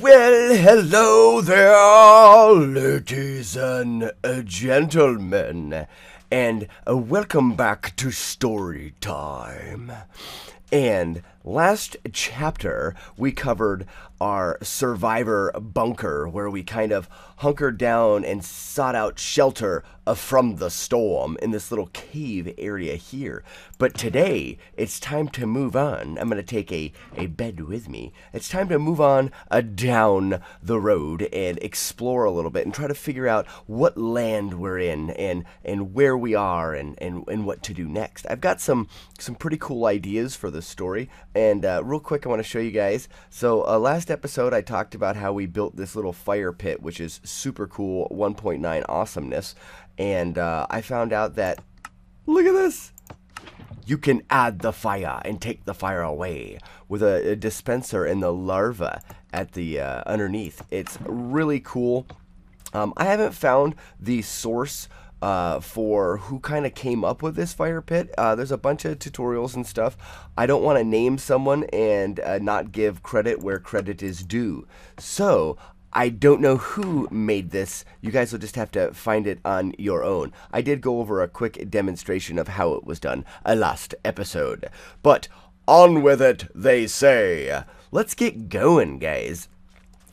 Well, hello there, ladies and gentlemen, and welcome back to story time. And last chapter, we covered our survivor bunker, where we kind of hunkered down and sought out shelter from the storm in this little cave area here. But today, it's time to move on. I'm going to take a bed with me. It's time to move on down the road and explore a little bit and try to figure out what land we're in and where we are and what to do next. I've got some pretty cool ideas for the story, and real quick I want to show you guys. So last episode I talked about how we built this little fire pit, which is super cool, 1.9 awesomeness, and I found out that, look at this, you can add the fire and take the fire away with a dispenser in the larva at the underneath. It's really cool. I haven't found the source for who kind of came up with this fire pit. There's a bunch of tutorials and stuff. I don't want to name someone and not give credit where credit is due. So I don't know who made this. You guys will just have to find it on your own. I did go over a quick demonstration of how it was done last episode. But on with it, they say. Let's get going, guys.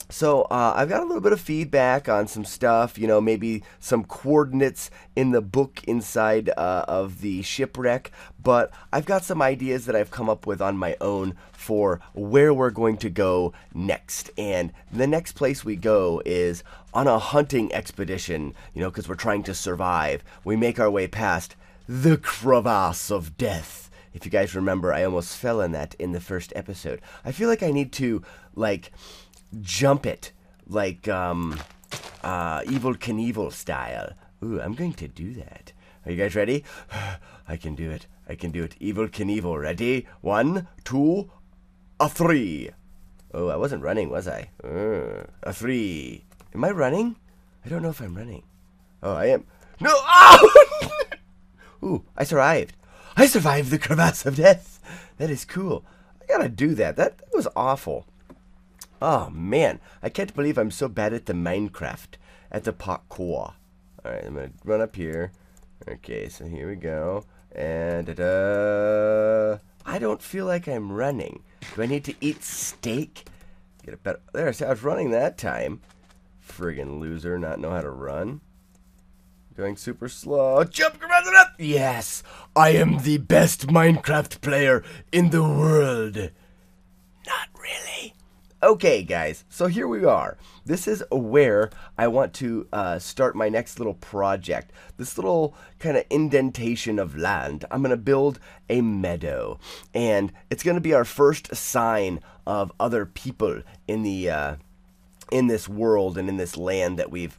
So I've got a little bit of feedback on some stuff, you know, maybe some coordinates in the book inside of the shipwreck, but I've got some ideas that I've come up with on my own for where we're going to go next. And the next place we go is on a hunting expedition, you know, because we're trying to survive. We make our way past the crevasse of death. If you guys remember, I almost fell in that in the first episode. I feel like I need to, like, jump it like Evel Knievel style. Ooh, I'm going to do that. Are you guys ready? I can do it. I can do it. Evel Knievel. Ready? 1, 2, 3. Oh, I wasn't running, was I? 3. Am I running? I don't know if I'm running. Oh, I am. No! Oh! Ooh, I survived. I survived the crevasse of death. That is cool. I gotta do that. That was awful. Oh, man. I can't believe I'm so bad at the Minecraft, at the parkour. Alright, I'm going to run up here. Okay, so here we go. And, I don't feel like I'm running. Do I need to eat steak? Get a better... There, I was running that time. Friggin' loser, not know how to run. Going super slow. Jump, grab it up! Yes! I am the best Minecraft player in the world. Not really. Okay, guys, so here we are. This is where I want to start my next little project. This little kind of indentation of land. I'm going to build a meadow, and it's going to be our first sign of other people in the in this world and in this land that we've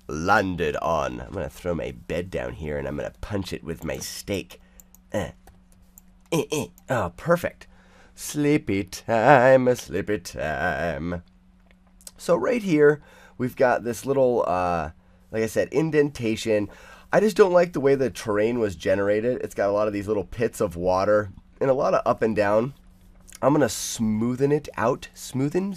landed on. I'm going to throw my bed down here, and I'm going to punch it with my stake. Oh, perfect. Sleepy time, sleepy time. So right here, we've got this little, like I said, indentation. I just don't like the way the terrain was generated. It's got a lot of these little pits of water and a lot of up and down. I'm going to smoothen it out. Smooth the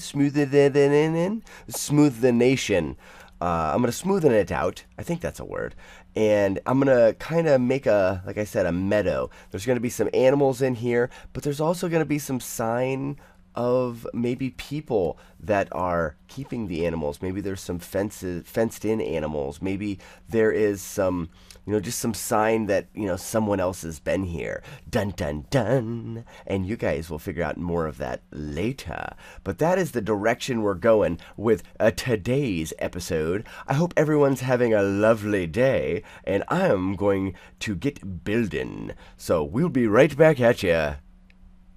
nation. I'm going to smoothen it out. I think that's a word. And I'm going to kind of make a, like I said, a meadow. There's going to be some animals in here, but there's also going to be some sign of maybe people that are keeping the animals. Maybe there's some fenced-in animals. Maybe there is some, you know, just some sign that, you know, someone else has been here. Dun, dun, dun. And you guys will figure out more of that later. But that is the direction we're going with today's episode. I hope everyone's having a lovely day, and I'm going to get building. So we'll be right back at you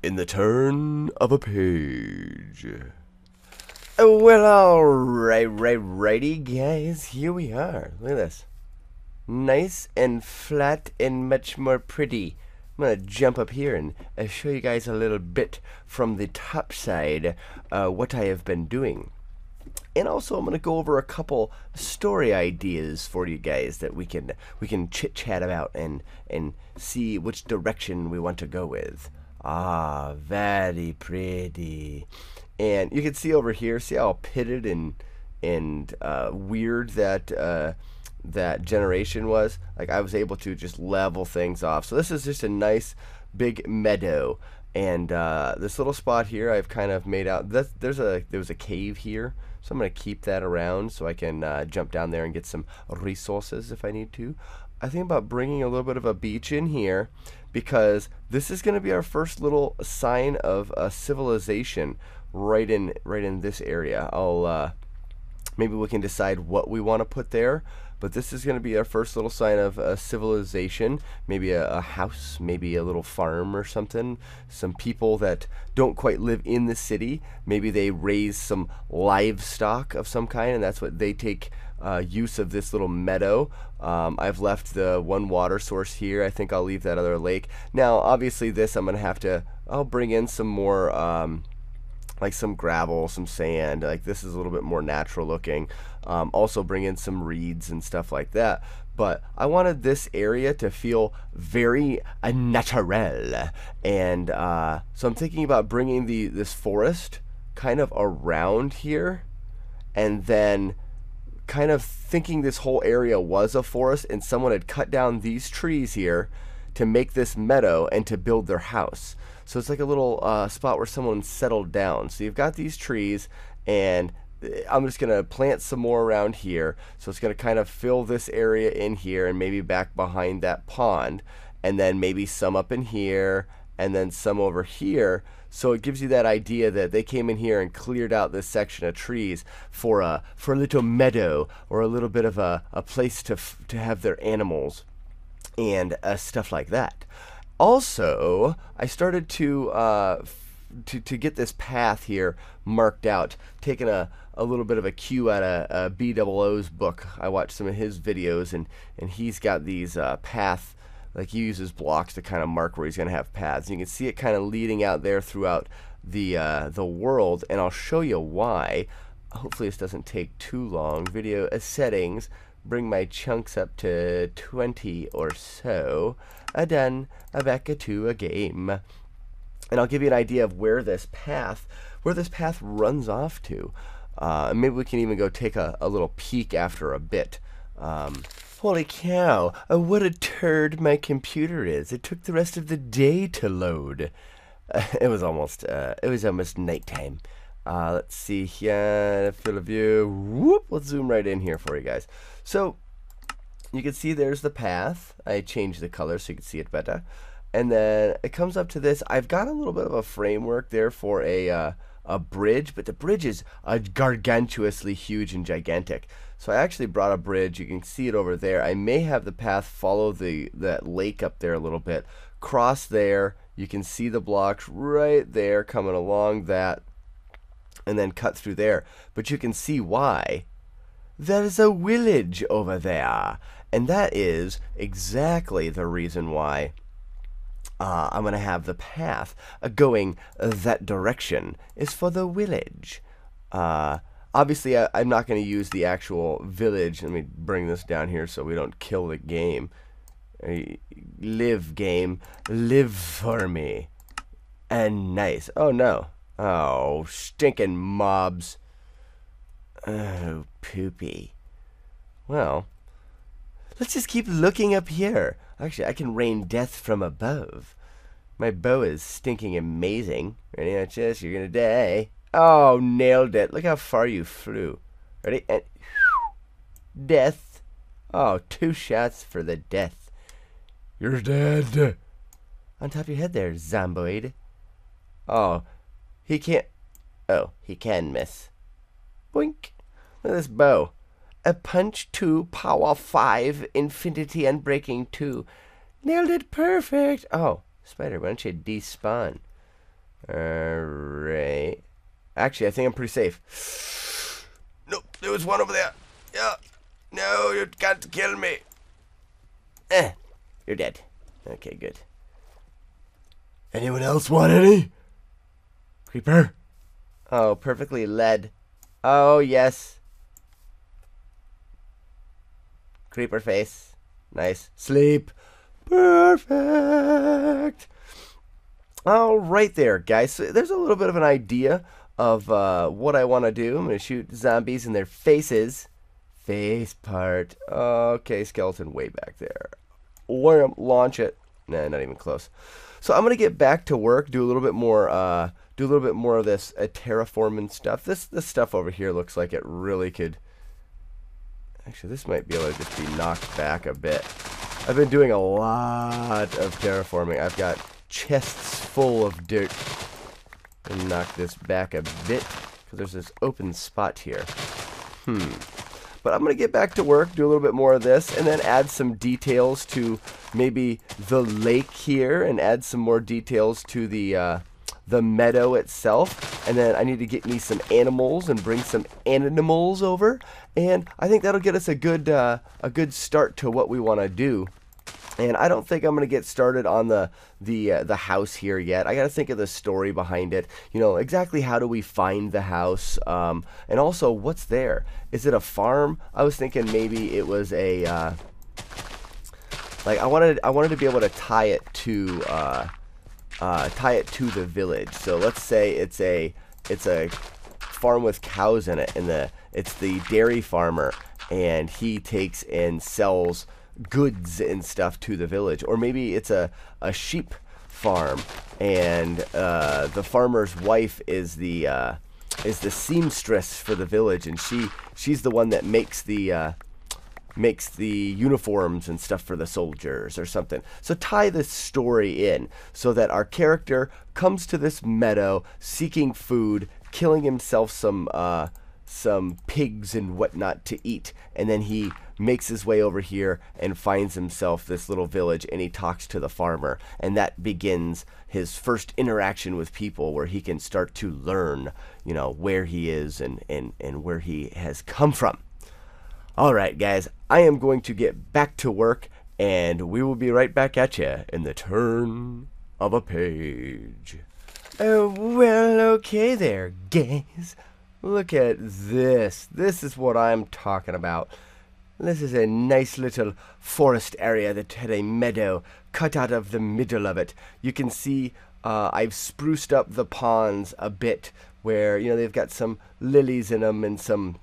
in the turn of a page. Well, righty, guys. Here we are. Look at this. Nice and flat and much more pretty. I'm going to jump up here and show you guys a little bit from the top side what I have been doing. And also I'm going to go over a couple story ideas for you guys that we can chit-chat about and see which direction we want to go with. Ah, very pretty. And you can see over here, see how pitted and weird that generation was. Like I was able to just level things off. So this is just a nice big meadow. And this little spot here, I've kind of made out. There was a cave here, so I'm gonna keep that around so I can jump down there and get some resources if I need to. I think about bringing a little bit of a beach in here because this is going to be our first little sign of a civilization right in this area. I'll maybe we can decide what we want to put there, but this is going to be our first little sign of a civilization. Maybe a house, maybe a little farm or something. Some people that don't quite live in the city. Maybe they raise some livestock of some kind, and that's what they take use of this little meadow. I've left the one water source here. I think I'll leave that other lake. Now, obviously, this I'm gonna have to. I'll bring in some more. Like some gravel, some sand. Like this is a little bit more natural looking. Also bring in some reeds and stuff like that. But I wanted this area to feel very natural, and so I'm thinking about bringing this forest kind of around here, and then kind of thinking this whole area was a forest, and someone had cut down these trees here to make this meadow and to build their house. So it's like a little spot where someone settled down. So you've got these trees, and I'm just going to plant some more around here. So it's going to kind of fill this area in here and maybe back behind that pond. And then maybe some up in here and then some over here. So it gives you that idea that they came in here and cleared out this section of trees for a little meadow or a little bit of a place to have their animals and stuff like that. Also, I started to get this path here marked out, taking a little bit of a cue out of BOO's book. I watched some of his videos, and he's got these path, like he uses blocks to kind of mark where he's going to have paths. And you can see it kind of leading out there throughout the world, and I'll show you why. Hopefully this doesn't take too long. Video settings. Bring my chunks up to 20 or so. Done. Back to a game. And I'll give you an idea of where this path runs off to. Maybe we can even go take a little peek after a bit. Holy cow, what a turd my computer is. It took the rest of the day to load. It was almost nighttime. Let's see here, field of view. Whoop, let's zoom right in here for you guys. So you can see there's the path. I changed the color so you can see it better. And then it comes up to this. I've got a little bit of a framework there for a bridge, but the bridge is gargantuously huge and gigantic. So I actually brought a bridge. You can see it over there. I may have the path follow that lake up there a little bit. Cross there. You can see the blocks right there coming along that, and then cut through there. But you can see why. There's a village over there. And that is exactly the reason why I'm going to have the path going that direction, is for the village. Obviously, I'm not going to use the actual village. Let me bring this down here so we don't kill the game. Live, game. Live for me. And nice. Oh, no. Oh, stinking mobs. Oh, poopy. Well, let's just keep looking up here. Actually, I can rain death from above. My bow is stinking amazing. Ready, watch this. You're gonna die. Oh, nailed it. Look how far you flew. Ready? And death. Oh, 2 shots for the death. You're dead. On top of your head there, zomboid. Oh, he can't. Oh, he can miss. Boink. Look at this bow. A punch 2, power 5, infinity unbreaking 2. Nailed it perfect. Oh, spider, why don't you despawn? Alright. Actually, I think I'm pretty safe. Nope, there was one over there. Yeah. No, you can't kill me. You're dead. Okay, good. Anyone else want any? Creeper? Oh, perfectly led. Oh, yes. Creeper face. Nice. Sleep. Perfect. All right there, guys. So there's a little bit of an idea of what I want to do. I'm going to shoot zombies in their faces. Face part. Okay, skeleton way back there. Wham, launch it. Nah, not even close. So I'm going to get back to work, do a little bit more of this terraforming stuff. This stuff over here looks like it really could. Actually, this might be able to just be knocked back a bit. I've been doing a lot of terraforming. I've got chests full of dirt. And knock this back a bit because there's this open spot here. But I'm going to get back to work, do a little bit more of this, and then add some details to maybe the lake here, and add some more details to the meadow itself. And then I need to get me some animals and bring some animals over, and I think that'll get us a good start to what we want to do. And I don't think I'm going to get started on the house here yet. I got to think of the story behind it. You know, exactly how do we find the house? And also, what's there? Is it a farm? I was thinking maybe it was a like I wanted to be able to tie it to the village. So let's say it's a farm with cows in it, and it's the dairy farmer, and he takes and sells goods and stuff to the village. Or maybe it's a sheep farm, and the farmer's wife is the seamstress for the village, and she's the one that makes the uniforms and stuff for the soldiers or something. So tie this story in so that our character comes to this meadow seeking food, killing himself some pigs and whatnot to eat, and then he makes his way over here and finds himself this little village, and he talks to the farmer, and that begins his first interaction with people, where he can start to learn, you know, where he is and where he has come from. Alright guys, I am going to get back to work, and we will be right back at you in the turn of a page. Oh, well, okay there, guys. Look at this. This is what I'm talking about. This is a nice little forest area that had a meadow cut out of the middle of it. You can see I've spruced up the ponds a bit, where, you know, they've got some lilies in them and some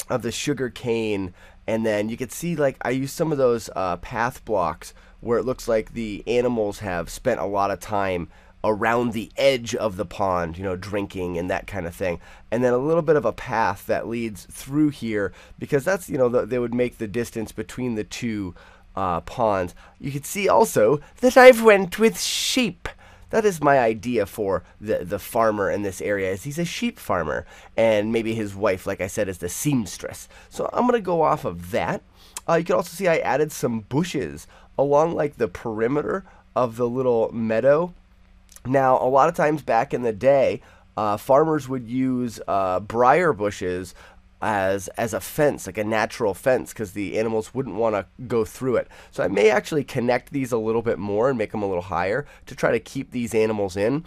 of the sugar cane, and then you can see, like, I use some of those path blocks where it looks like the animals have spent a lot of time around the edge of the pond, you know, drinking and that kind of thing, and then a little bit of a path that leads through here, because that's, you know, they would make the distance between the two ponds. You can see also that I've went with sheep. That is my idea for the farmer in this area, is he's a sheep farmer, and maybe his wife, like I said, is the seamstress. So I'm going to go off of that. You can also see I added some bushes along, like, the perimeter of the little meadow. Now, a lot of times back in the day, farmers would use briar bushes as a fence, like a natural fence, because the animals wouldn't want to go through it. So I may actually connect these a little bit more and make them a little higher to try to keep these animals in.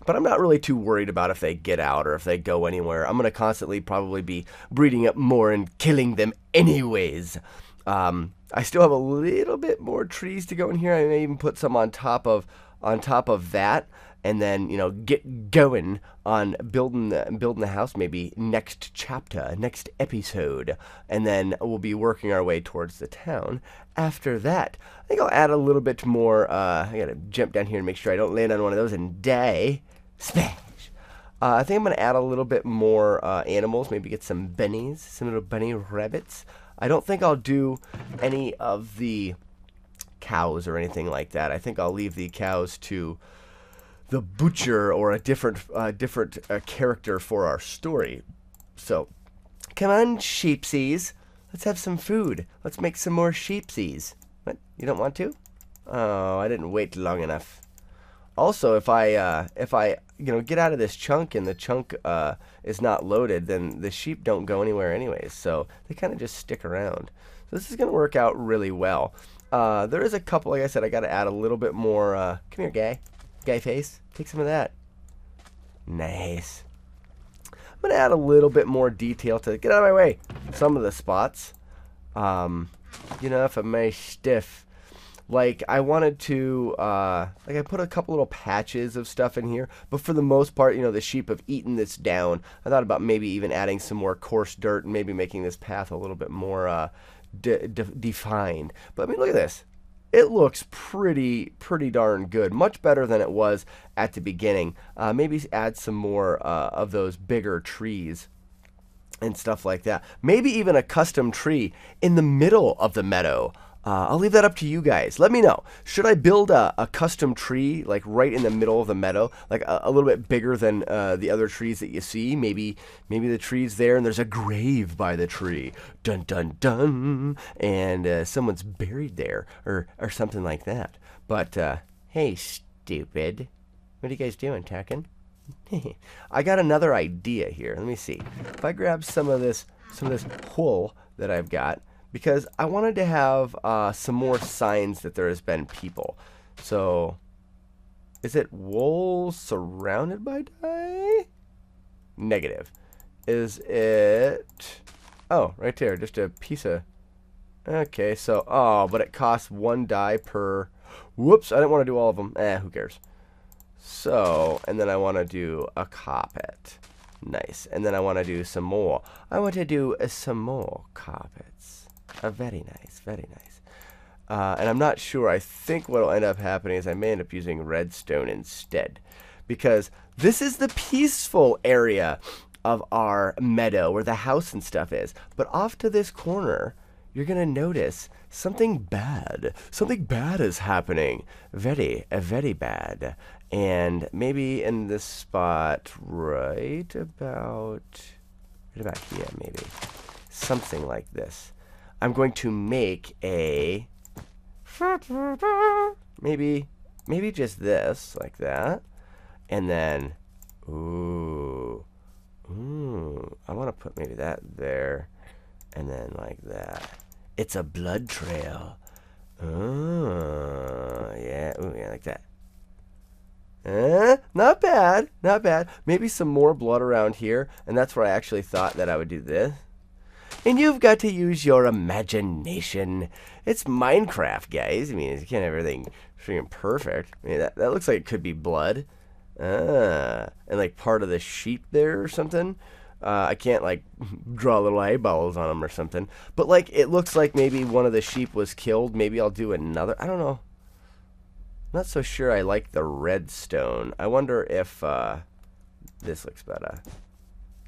But I'm not really too worried about if they get out or if they go anywhere. I'm going to constantly probably be breeding up more and killing them anyways. I still have a little bit more trees to go in here. I may even put some on top of that, and then, you know, get going on building the house, maybe next chapter, next episode, and then we'll be working our way towards the town after that. I think I'll add a little bit more. I gotta jump down here and make sure I don't land on one of those and die. Smash! I think I'm gonna add a little bit more animals, maybe get some bunnies, some little bunny rabbits. I don't think I'll do any of the cows or anything like that. I think I'll leave the cows to the butcher or a different character for our story. So, come on, sheepsies. Let's have some food. Let's make some more sheepsies. What? You don't want to? Oh, I didn't wait long enough. Also, if I you know, get out of this chunk and the chunk is not loaded, then the sheep don't go anywhere anyways. So they kind of just stick around. So this is going to work out really well. There is a couple, like I said, I got to add a little bit more. Come here, guy. Guy face. Take some of that. Nice. I'm going to add a little bit more detail to, get out of my way, some of the spots. You know, if I may stiff. Like, I wanted to, like, I put a couple little patches of stuff in here, but for the most part, you know, the sheep have eaten this down. I thought about maybe even adding some more coarse dirt and maybe making this path a little bit more defined. But, I mean, look at this. It looks pretty darn good. Much better than it was at the beginning. Maybe add some more of those bigger trees and stuff like that. Maybe even a custom tree in the middle of the meadow. I'll leave that up to you guys. Let me know. Should I build a custom tree like right in the middle of the meadow, like a little bit bigger than the other trees that you see? Maybe the tree's there and there's a grave by the tree. Dun dun dun. And someone's buried there or something like that. But hey, stupid. What are you guys doing, talking? I got another idea here. Let me see. If I grab some of this wool that I've got, because I wanted to have some more signs that there has been people. So, is it wool surrounded by dye? Negative. Is it... Oh, right there. Just a piece of... Okay, so... Oh, but it costs 1 dye per... Whoops, I didn't want to do all of them. Who cares? So, and then I want to do a carpet. Nice. And then I want to do some more. I want to do some more carpets. Very nice, very nice. And I'm not sure. I think what will end up happening is I may end up using redstone instead. Because this is the peaceful area of our meadow where the house and stuff is. But off to this corner, you're going to notice something bad. Something bad is happening. Very bad. And maybe in this spot right about here, maybe. Something like this. I'm going to make a, maybe just this, like that. And then, ooh, I want to put maybe that there. And then like that. It's a blood trail. Oh, yeah, ooh, yeah, like that. Not bad, not bad. Maybe some more blood around here. And that's where I actually thought that I would do this. And you've got to use your imagination. It's Minecraft, guys. I mean, you can't have everything freaking perfect. I mean, that looks like it could be blood. And like part of the sheep there or something. I can't like draw little eyeballs on them or something. But like it looks like maybe one of the sheep was killed. Maybe I'll do another. I don't know. Not so sure I like the redstone. I wonder if this looks better.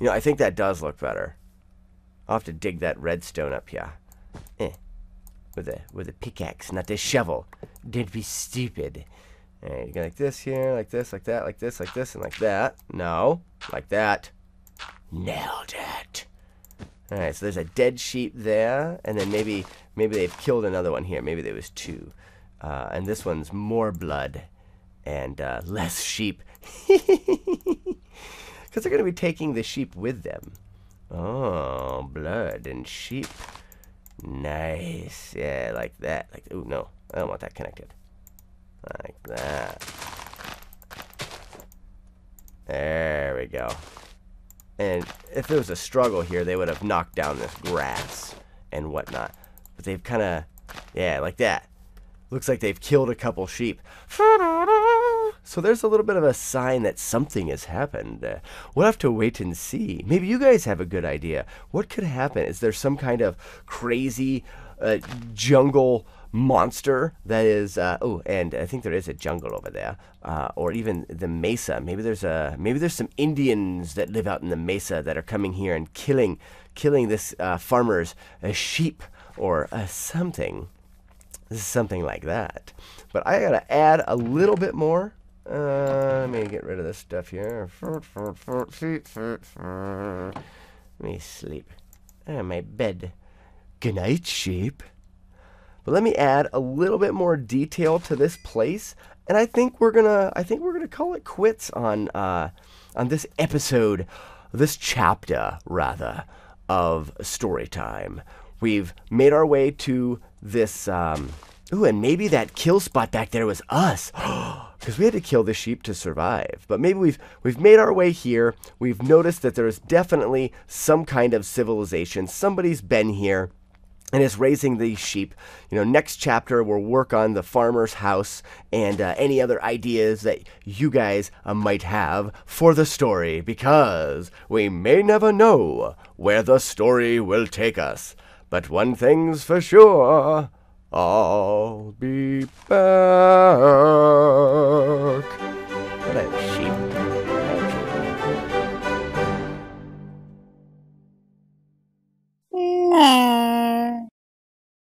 You know, I think that does look better. I'll have to dig that redstone up here. With a pickaxe, not a shovel. Don't be stupid. Alright, you go like this here, like this, like that, like this, like this, and like that. No, like that. Nailed it. Alright, so there's a dead sheep there, and then maybe they've killed another one here. Maybe there was 2. And this one's more blood and less sheep. Because they're going to be taking the sheep with them. Oh, blood and sheep. Nice. Yeah, like that. Like, ooh, no. I don't want that connected. Like that. There we go. And if there was a struggle here, they would have knocked down this grass and whatnot. But they've kind of, yeah, like that. Looks like they've killed a couple sheep. So there's a little bit of a sign that something has happened. We'll have to wait and see. Maybe you guys have a good idea. What could happen? Is there some kind of crazy jungle monster that is... oh, and I think there is a jungle over there. Or even the mesa. Maybe there's some Indians that live out in the mesa that are coming here and killing this farmer's sheep or something. This is something like that. But I gotta add a little bit more. Let me get rid of this stuff here. Let me sleep. My bed. Good night, sheep. But let me add a little bit more detail to this place, and I think we're gonna call it quits on this episode, this chapter rather, of story time. We've made our way to this, ooh, and maybe that kill spot back there was us. Because we had to kill the sheep to survive. But maybe we've made our way here. We've noticed that there's definitely some kind of civilization. Somebody's been here. and is raising these sheep. Next chapter we'll work on the farmer's house and any other ideas that you guys might have for the story, because we may never know where the story will take us. But one thing's for sure, I'll be back.